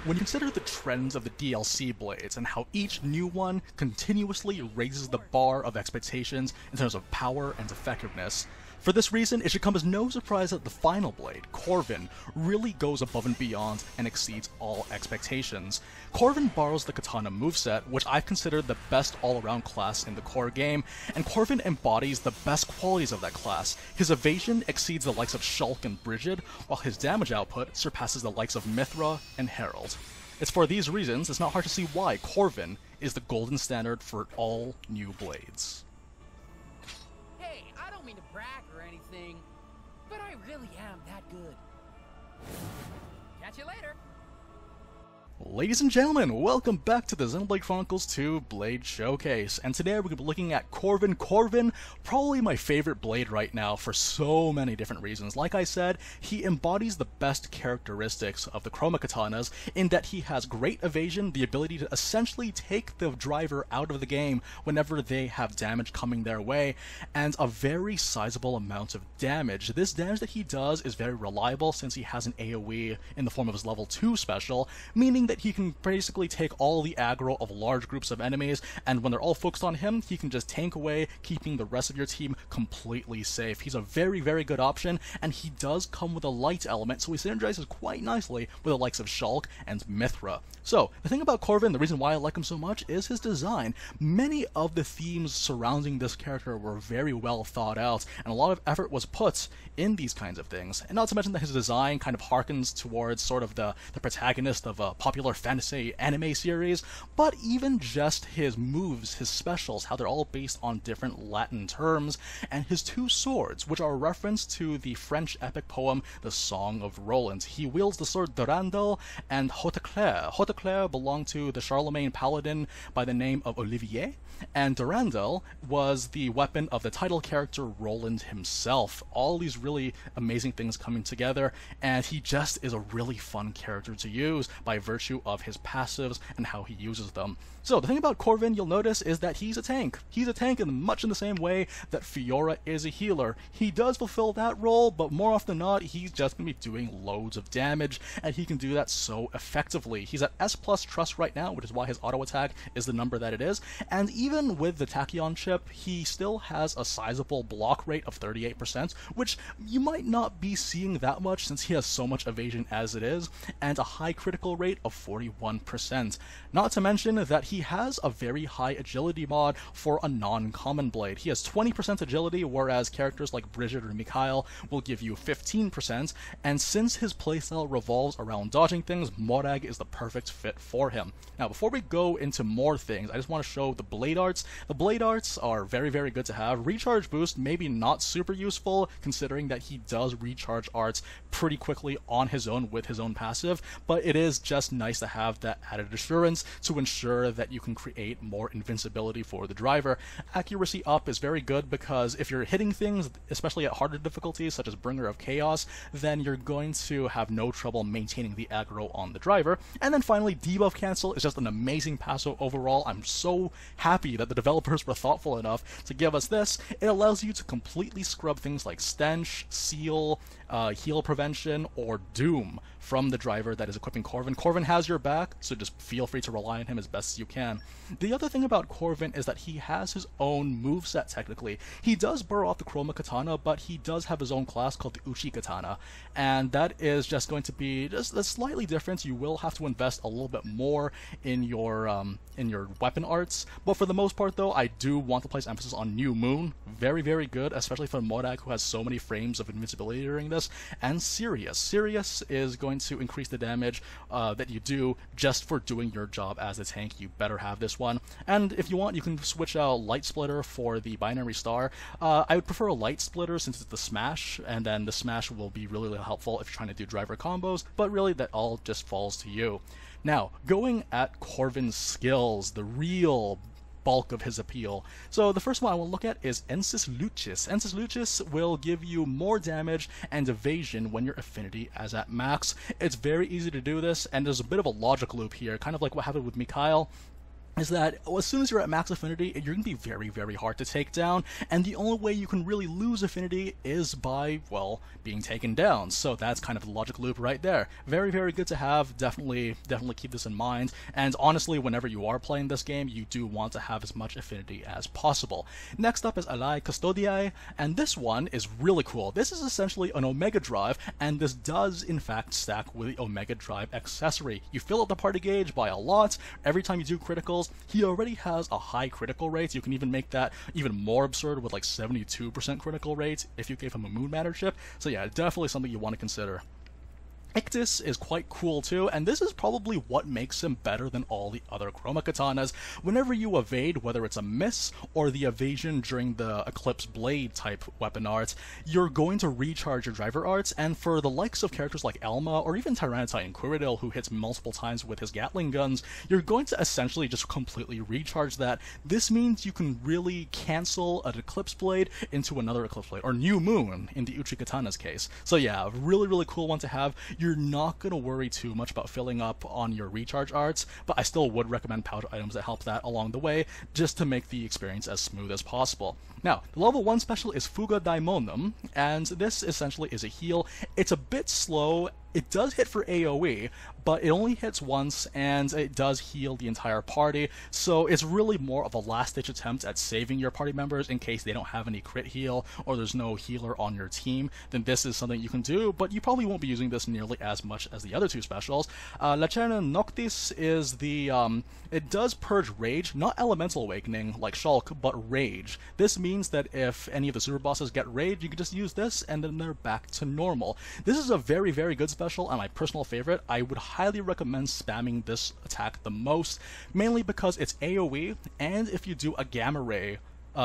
When you consider the trends of the DLC blades and how each new one continuously raises the bar of expectations in terms of power and effectiveness, for this reason, it should come as no surprise that the final blade, Corvin, really goes above and beyond and exceeds all expectations. Corvin borrows the Katana moveset, which I've considered the best all-around class in the core game, and Corvin embodies the best qualities of that class. His evasion exceeds the likes of Shulk and Brighid, while his damage output surpasses the likes of Mithra and Herald. It's for these reasons it's not hard to see why Corvin is the golden standard for all new blades. Hey, I don't mean to brag or anything, but I really am that good. Catch you later. Ladies and gentlemen, welcome back to the Xenoblade Chronicles 2 Blade Showcase, and today we're going to be looking at Corvin. Corvin, probably my favorite blade right now for so many different reasons. Like I said, he embodies the best characteristics of the Chrome Katanas in that he has great evasion, the ability to essentially take the driver out of the game whenever they have damage coming their way, and a very sizable amount of damage. This damage that he does is very reliable since he has an AoE in the form of his level 2 special, meaning that he can basically take all the aggro of large groups of enemies, and when they're all focused on him, he can just tank away, keeping the rest of your team completely safe. He's a very, very good option, and he does come with a light element, so he synergizes quite nicely with the likes of Shulk and Mithra. So, the thing about Corvin, the reason why I like him so much, is his design. Many of the themes surrounding this character were very well thought out, and a lot of effort was put in these kinds of things. And not to mention that his design kind of harkens towards sort of the protagonist of a popular fantasy anime series, but even just his moves, his specials, how they're all based on different Latin terms, and his two swords, which are a reference to the French epic poem The Song of Roland. He wields the sword Durandal and Hauteclair. Hauteclair belonged to the Charlemagne paladin by the name of Olivier, and Durandal was the weapon of the title character Roland himself. All these really amazing things coming together, and he just is a really fun character to use by virtue of his passives and how he uses them. So the thing about Corvin you'll notice is that he's a tank. He's a tank in much in the same way that Fiora is a healer. He does fulfill that role, but more often than not, he's just going to be doing loads of damage, and he can do that so effectively. He's at S+ trust right now, which is why his auto attack is the number that it is, and even with the Tachyon chip, he still has a sizable block rate of 38%, which you might not be seeing that much since he has so much evasion as it is, and a high critical rate of 41%. Not to mention that he has a very high agility mod for a non-common blade. He has 20% agility, whereas characters like Brighid or Mikhail will give you 15%, and since his playstyle revolves around dodging things, Morag is the perfect fit for him. Now, before we go into more things, I just want to show the blade arts. The blade arts are very, very good to have. Recharge boost, maybe not super useful, considering that he does recharge arts pretty quickly on his own with his own passive, but it is just nice to have that added assurance to ensure that you can create more invincibility for the driver. Accuracy up is very good because if you're hitting things, especially at harder difficulties such as Bringer of Chaos, then you're going to have no trouble maintaining the aggro on the driver. And then finally, debuff cancel is just an amazing passive overall. I'm so happy that the developers were thoughtful enough to give us this. It allows you to completely scrub things like Stench, Seal, Heal Prevention, or Doom from the driver that is equipping Corvin. Corvin has your back, so just feel free to rely on him as best as you can. The other thing about Corvin is that he has his own moveset technically. He does borrow off the Chrome Katana, but he does have his own class called the Uchi Katana, and that is just going to be just a slightly different. You will have to invest a little bit more in your weapon arts, but for the most part though, I do want to place emphasis on New Moon. Very, very good, especially for Morag, who has so many frames of invincibility during this, and Sirius. Sirius is going to increase the damage that you do just for doing your job as a tank. You better have this one. And if you want, you can switch out Light Splitter for the Binary Star. I would prefer a Light Splitter since it's the Smash, and then the Smash will be really, really helpful if you're trying to do driver combos, but really that all just falls to you. Now, going at Corvin's skills, the real bulk of his appeal. So the first one I will look at is Ensis Lucis. Ensis Lucis will give you more damage and evasion when your affinity is at max. It's very easy to do this, and there's a bit of a logic loop here, kind of like what happened with Mikhail. is that as soon as you're at max affinity, you're going to be very, very hard to take down, and the only way you can really lose affinity is by, well, being taken down. So that's kind of the logic loop right there. Very, very good to have. Definitely keep this in mind. And honestly, whenever you are playing this game, you do want to have as much affinity as possible. Next up is Alai Custodiae, and this one is really cool. This is essentially an Omega Drive, and this does in fact stack with the Omega Drive accessory. You fill up the party gauge by a lot every time you do criticals. He already has a high critical rate. You can even make that even more absurd with like 72% critical rate if you gave him a Moon Matter chip. So yeah, definitely something you want to consider. Ictus is quite cool too, and this is probably what makes him better than all the other Chrome Katanas. Whenever you evade, whether it's a miss or the evasion during the Eclipse Blade type weapon arts, you're going to recharge your driver arts, and for the likes of characters like Elma or even Tyranitai Quiridil, who hits multiple times with his Gatling guns, you're going to essentially just completely recharge that. This means you can really cancel an Eclipse Blade into another Eclipse Blade, or New Moon in the Uchi Katana's case. So yeah, really, really cool one to have. You're not going to worry too much about filling up on your recharge arts, but I still would recommend pouch items that help that along the way, just to make the experience as smooth as possible. Now, the level 1 special is Fuga Daimonum, and this essentially is a heal. It's a bit slow. It does hit for AoE, but it only hits once, and it does heal the entire party, so it's really more of a last-ditch attempt at saving your party members in case they don't have any crit heal, or there's no healer on your team. Then this is something you can do, but you probably won't be using this nearly as much as the other two specials. Lacerna Noctis is the, it does purge Rage, not Elemental Awakening like Shulk, but Rage. This means that if any of the super bosses get Rage, you can just use this, and then they're back to normal. This is a very, very good special, and my personal favorite. I would highly recommend spamming this attack the most, mainly because it's AoE, and if you do a Gamma Ray,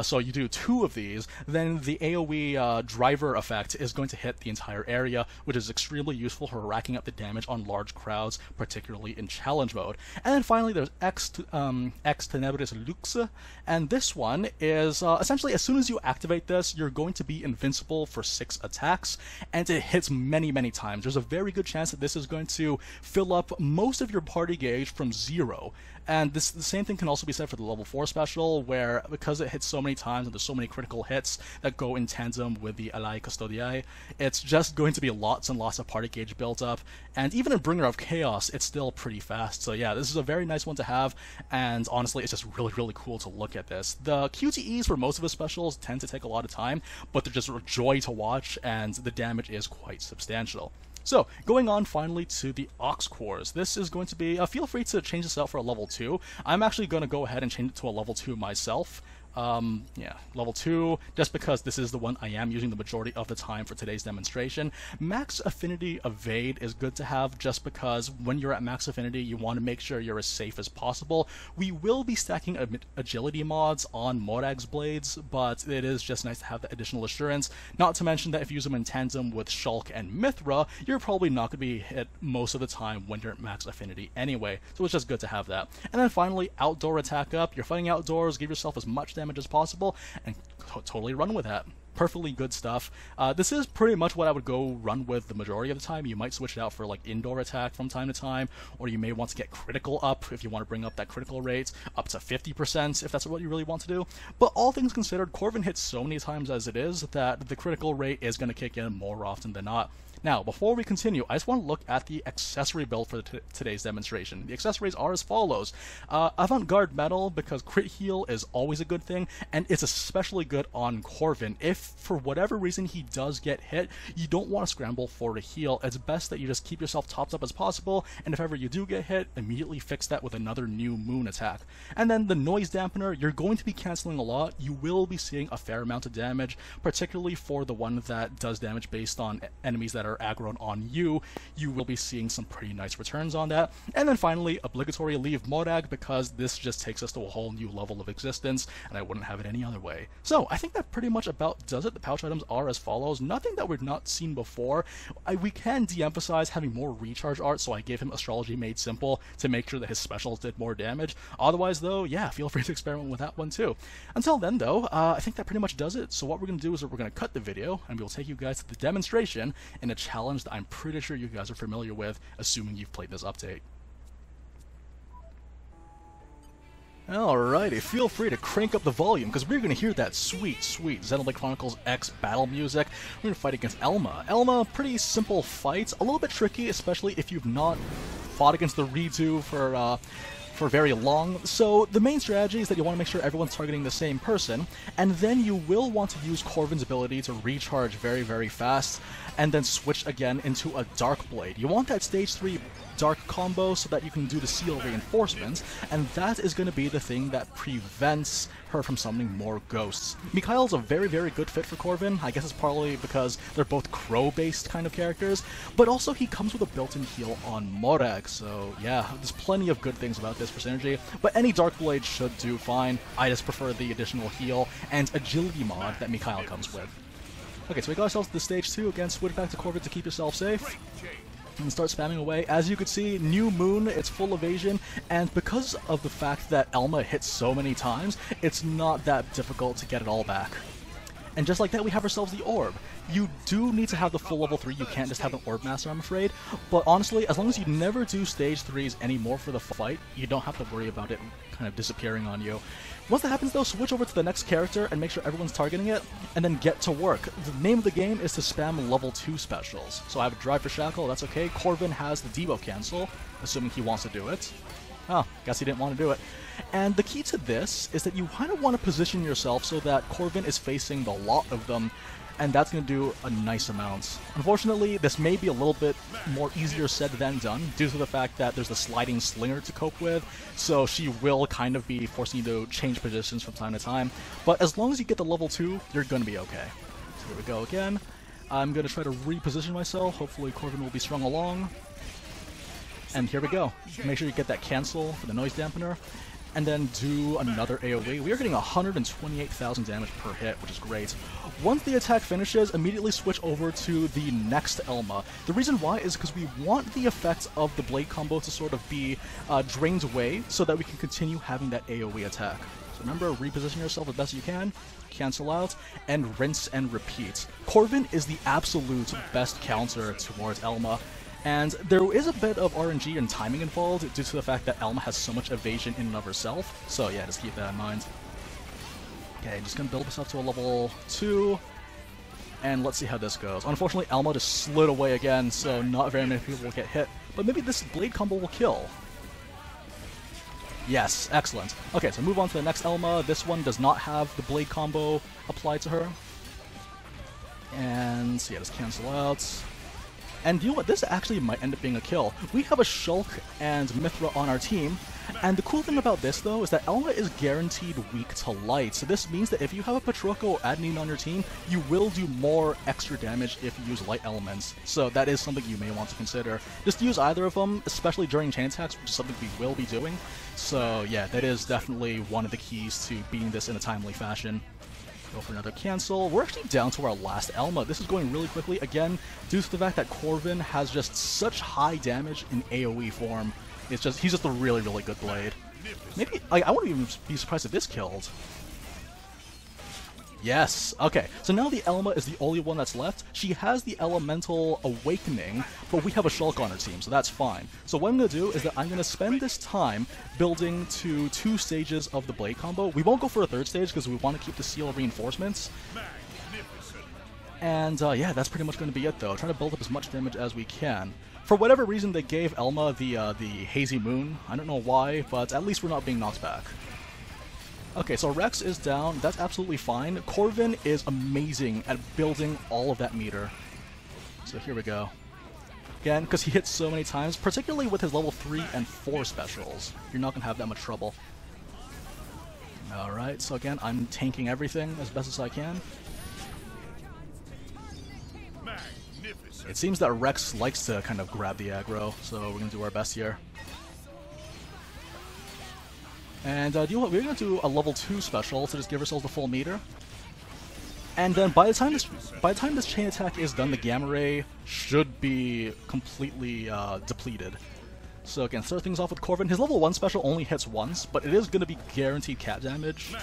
so you do 2 of these, then the AoE driver effect is going to hit the entire area, which is extremely useful for racking up the damage on large crowds, particularly in challenge mode. And then finally there's Ex Tenebris Lux, and this one is essentially as soon as you activate this, you're going to be invincible for 6 attacks, and it hits many, many times. There's a very good chance that this is going to fill up most of your party gauge from 0. And the same thing can also be said for the level 4 special, where because it hits so many times and there's so many critical hits that go in tandem with the Alai Custodiae, it's just going to be lots and lots of party gauge built up. And even in Bringer of Chaos, it's still pretty fast. So yeah, this is a very nice one to have, and honestly, it's just really, really cool to look at this. The QTEs for most of the specials tend to take a lot of time, but they're just a joy to watch, and the damage is quite substantial. So, going on finally to the Ox Cores. This is going to be, feel free to change this out for a level 2. I'm actually going to go ahead and change it to a level 2 myself. Yeah, level 2, just because this is the one I am using the majority of the time for today's demonstration. Max Affinity Evade is good to have just because when you're at max affinity, you want to make sure you're as safe as possible. We will be stacking agility mods on Morag's blades, but it is just nice to have that additional assurance. Not to mention that if you use them in tandem with Shulk and Mithra, you're probably not going to be hit most of the time when you're at max affinity anyway, so it's just good to have that. And then finally, Outdoor Attack Up. You're fighting outdoors, give yourself as much damage as possible, and totally run with that. Perfectly good stuff. This is pretty much what I would go run with the majority of the time. You might switch it out for like indoor attack from time to time, or you may want to get critical up if you want to bring up that critical rate up to 50% if that's what you really want to do. But all things considered, Corvin hits so many times as it is that the critical rate is going to kick in more often than not. Now, before we continue, I just want to look at the accessory build for today's demonstration. The accessories are as follows. Avant-Garde Metal, because crit heal is always a good thing, and it's especially good on Corvin. If, for whatever reason, he does get hit, you don't want to scramble for a heal. It's best that you just keep yourself topped up as possible, and if ever you do get hit, immediately fix that with another New Moon attack. And then the Noise Dampener, you're going to be canceling a lot. You will be seeing a fair amount of damage, particularly for the one that does damage based on enemies that are aggroed on you. You will be seeing some pretty nice returns on that. And then finally, obligatory Leave Morag, because this just takes us to a whole new level of existence, and I wouldn't have it any other way. So, I think that pretty much about does it. The pouch items are as follows. Nothing that we've not seen before. We can de-emphasize having more recharge art, so I gave him Astrology Made Simple to make sure that his specials did more damage. Otherwise, though, yeah, feel free to experiment with that one too. Until then, though, I think that pretty much does it. So what we're going to do is we're going to cut the video, and we'll take you guys to the demonstration in a challenge that I'm pretty sure you guys are familiar with, assuming you've played this update. Alrighty, feel free to crank up the volume, because we're going to hear that sweet, sweet Xenoblade Chronicles X battle music. We're going to fight against Elma. Elma, pretty simple fight, a little bit tricky, especially if you've not fought against the redo for very long. So the main strategy is that you want to make sure everyone's targeting the same person, and then you will want to use Corvin's ability to recharge very, very fast, and then switch again into a Dark Blade. You want that stage 3 Dark combo so that you can do the seal reinforcements, and that is going to be the thing that prevents her from summoning more ghosts. Mikhail's a very, very good fit for Corvin. I guess it's partly because they're both crow-based kind of characters, but also he comes with a built-in heal on Morag, so yeah, there's plenty of good things about this for synergy, but any Dark Blade should do fine. I just prefer the additional heal and agility mod that Mikhail comes with. Okay, so we got ourselves to the stage 2. Again, switch back to Corvin to keep yourself safe. And start spamming away. As you can see, new moon, it's full evasion, and because of the fact that Elma hits so many times, it's not that difficult to get it all back. And just like that, we have ourselves the orb. You do need to have the full level 3, you can't just have an orb master, I'm afraid, but honestly, as long as you never do stage 3s anymore for the fight, you don't have to worry about it kind of disappearing on you. Once that happens though, switch over to the next character and make sure everyone's targeting it, and then get to work. The name of the game is to spam level 2 specials. So I have a Drive for Shackle, that's okay. Corvin has the debuff cancel, assuming he wants to do it. Oh, guess he didn't want to do it. And the key to this is that you kind of want to position yourself so that Corvin is facing the lot of them, and that's going to do a nice amount. Unfortunately, this may be a little bit more easier said than done due to the fact that there's the sliding slinger to cope with, so she will kind of be forcing you to change positions from time to time. But as long as you get to level 2, you're going to be okay. So here we go again. I'm going to try to reposition myself. Hopefully Corvin will be strung along. And here we go. Make sure you get that cancel for the noise dampener, and then do another AoE. We are getting 128,000 damage per hit, which is great. Once the attack finishes, immediately switch over to the next Elma. The reason why is because we want the effect of the blade combo to sort of be drained away so that we can continue having that AoE attack. So remember, reposition yourself as best you can, cancel out, and rinse and repeat. Corvin is the absolute best counter towards Elma. And there is a bit of RNG and timing involved due to the fact that Elma has so much evasion in and of herself, so yeah, just keep that in mind. Okay, just gonna build this up to a level 2, and let's see how this goes. Unfortunately, Elma just slid away again, so not very many people will get hit, but maybe this blade combo will kill. Yes, excellent. Okay, so move on to the next Elma. This one does not have the blade combo applied to her. And so yeah, just cancel out. And you know what, this actually might end up being a kill. We have a Shulk and Mithra on our team, and the cool thing about this though is that Elma is guaranteed weak to light, so this means that if you have a Patroka or Adenine on your team, you will do more extra damage if you use light elements, so that is something you may want to consider. Just use either of them, especially during chain attacks, which is something we will be doing, so yeah, that is definitely one of the keys to beating this in a timely fashion. Go for another cancel. We're actually down to our last Elma. This is going really quickly, again, due to the fact that Corvin has just such high damage in AoE form. It's just, he's just a really, really good blade. Maybe, like, I wouldn't even be surprised if this killed. Yes, okay, so now the Elma is the only one that's left. She has the Elemental Awakening, but we have a Shulk on her team, so that's fine. So what I'm going to do is that I'm going to spend this time building to 2 stages of the blade combo. We won't go for a 3rd stage because we want to keep the seal reinforcements. And yeah, that's pretty much going to be it though. Try to build up as much damage as we can. For whatever reason, they gave Elma the Hazy Moon. I don't know why, but at least we're not being knocked back. Okay, so Rex is down. That's absolutely fine. Corvin is amazing at building all of that meter. So here we go. Again, because he hits so many times, particularly with his level 3 and 4 specials, you're not going to have that much trouble. Alright, so again, I'm tanking everything as best as I can. It seems that Rex likes to kind of grab the aggro, so we're going to do our best here. And you know what, we're going to do a level 2 special to just give ourselves the full meter. And then by the time this chain attack is done, the Gamma Ray should be completely depleted. So again, start things off with Corvin. His level 1 special only hits once, but it is going to be guaranteed cat damage.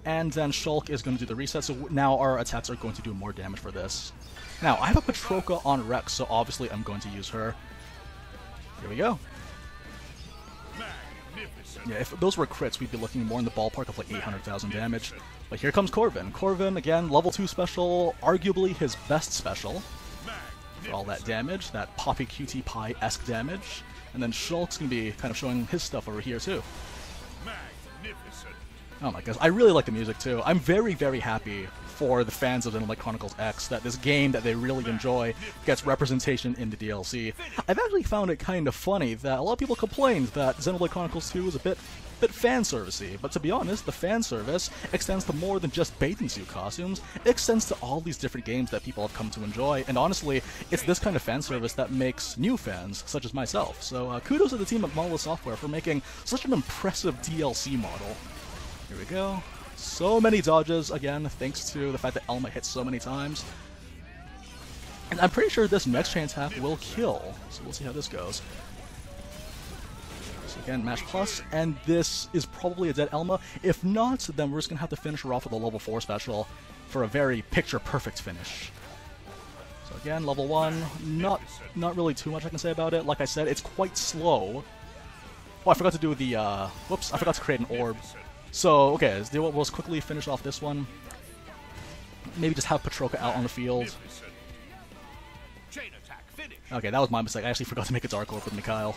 And then Shulk is going to do the reset, so now our attacks are going to do more damage for this. Now, I have a Patroka on Rex, so obviously I'm going to use her. Here we go. Yeah, if those were crits, we'd be looking more in the ballpark of like 800,000 damage. But here comes Corvin. Corvin, again, level 2 special, arguably his best special. For all that damage, that Poppy QT Pie-esque damage. And then Shulk's gonna be kind of showing his stuff over here too. Oh my gosh, I really like the music too. I'm very, very happy for the fans of Xenoblade Chronicles X that this game that they really enjoy gets representation in the DLC. I've actually found it kind of funny that a lot of people complained that Xenoblade Chronicles 2 was a bit fan servicey, but to be honest, the fan service extends to more than just bathing suit costumes. It extends to all these different games that people have come to enjoy, and honestly, it's this kind of fan service that makes new fans, such as myself. So kudos to the team at Monolith Software for making such an impressive DLC model. Here we go. So many dodges, again, thanks to the fact that Elma hits so many times. And I'm pretty sure this next chain attack will kill, so we'll see how this goes. So again, Mash Plus, and this is probably a dead Elma. If not, then we're just going to have to finish her off with a level 4 special for a very picture-perfect finish. So again, level 1, not really too much I can say about it. Like I said, it's quite slow. Oh, I forgot to do the, whoops, I forgot to create an orb. So, okay, let's do it. We'll just quickly finish off this one. Maybe just have Patroka out on the field. Okay, that was my mistake. I actually forgot to make a Dark Orb with Mikhail.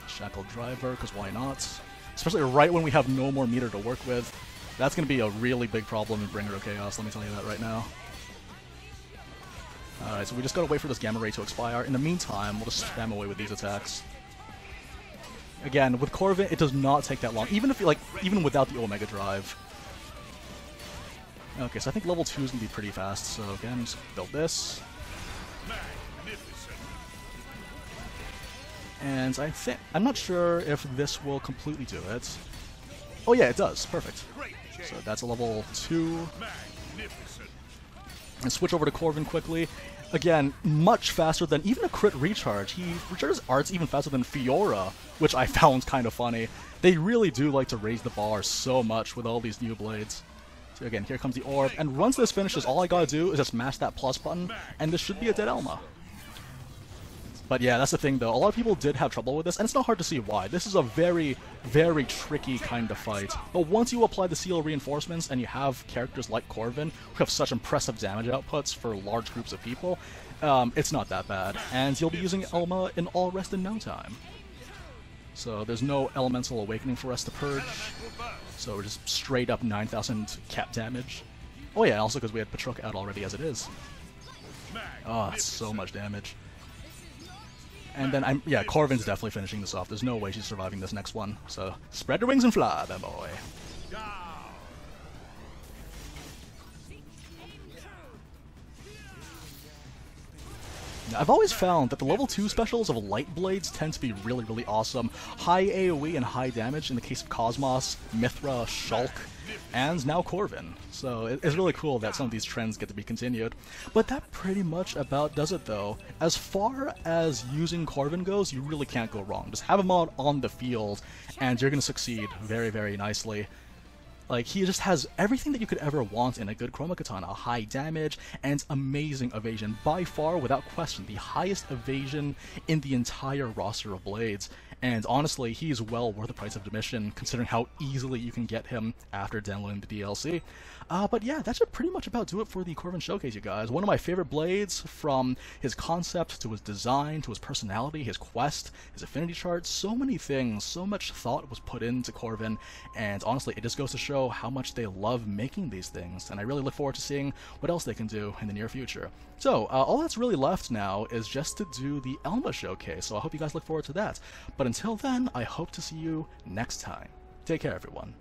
Shackle Driver, because why not? Especially right when we have no more meter to work with. That's going to be a really big problem in Bringer of Chaos, let me tell you that right now. Alright, so we just gotta wait for this Gamma Ray to expire. In the meantime, we'll just spam away with these attacks. Again, with Corvin, it does not take that long, even if even without the Omega Drive. Okay, so I think level 2 is gonna be pretty fast, so again, just build this. And I'm not sure if this will completely do it. Oh yeah, it does. Perfect. So that's a level 2. And switch over to Corvin quickly. Again, much faster than even a crit recharge. He recharges arts even faster than Fiora, which I found kind of funny. They really do like to raise the bar so much with all these new blades. So again, here comes the orb, and once this finishes, all I gotta do is just mash that plus button, and this should be a dead Elma. But yeah, that's the thing though, a lot of people did have trouble with this, and it's not hard to see why. This is a very, very tricky kind of fight. But once you apply the seal reinforcements, and you have characters like Corvin, who have such impressive damage outputs for large groups of people, it's not that bad. And you'll be using Elma in all rest in no time. So there's no Elemental Awakening for us to purge, so we're just straight up 9,000 cap damage. Oh yeah, also because we had Patroka out already as it is. Oh, that's so much damage. And then yeah, Corvin's definitely finishing this off. There's no way she's surviving this next one. So spread your wings and fly, that boy. I've always found that the level 2 specials of Light Blades tend to be really, really awesome. High AoE and high damage in the case of KOS-MOS, Mithra, Shulk, and now Corvin. So it's really cool that some of these trends get to be continued. But that pretty much about does it though. As far as using Corvin goes, you really can't go wrong. Just have him out on the field and you're going to succeed very, very nicely. Like, he just has everything that you could ever want in a good Chrome Katana. High damage and amazing evasion. By far, without question, the highest evasion in the entire roster of Blades. And honestly, he's well worth the price of admission, considering how easily you can get him after downloading the DLC. But yeah, that should pretty much about do it for the Corvin Showcase, you guys. One of my favorite Blades, from his concept to his design, to his personality, his quest, his affinity chart, so many things, so much thought was put into Corvin, and honestly, it just goes to show how much they love making these things, and I really look forward to seeing what else they can do in the near future. So, all that's really left now is just to do the Elma Showcase, so I hope you guys look forward to that. But until then, I hope to see you next time. Take care, everyone.